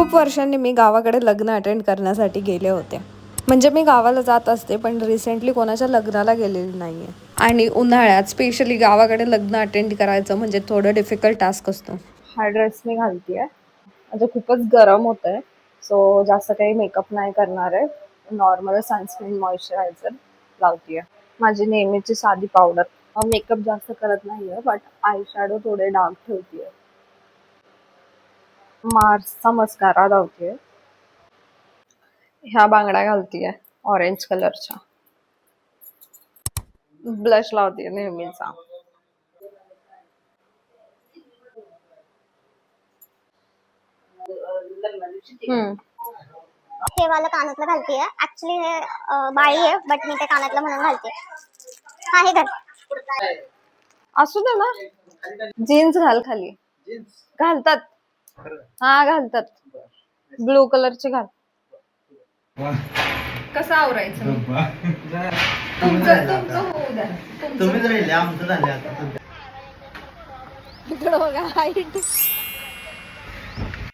खूप वर्षांनी मी गावाकडे लग्न अटेंड करण्यासाठी गेले होते. म्हणजे मी गावाला जात असते, पण रिसेंटली कोणाच्या लग्नाला गेलेली नाही आहे. आणि उन्हाळ्यात स्पेशली गावाकडे लग्न अटेंड करायचं म्हणजे थोडं डिफिकल्ट टास्क असतो. हा ड्रेस मी घालतीये म्हणजे खूपच गरम होत आहे, सो जास्त काही मेकअप नाही करणार आहे. नॉर्मल सनस्क्रीन मॉइश्चरायझर लावतीये. माझी नेहमीची साधी पावडर. मेकअप जास्त करत नाहीये, बट आय शॅडो थोडे डार्क ठेवतीये. मार्सचा मस्कारा लावतीये. ह्या बांगड्या घालतीये ऑरेंज कलरच्या. ब्लश लावतीये नेहमीचा. हे वाला कानातलं घालतीये. ऍक्च्युली हे बाळी आहे, बट मी ते कानातलं म्हणून घालते. हा हे घाल. असू दे ना. जीन्स घाल खाली. घालतात. हा घालतात. ब्लू कलरचे घाल. कसं आवरायचं? तुमचं होऊ द्या. तुम्हीच राहिले आमचं झाले आता. इकडं बघा हाईट.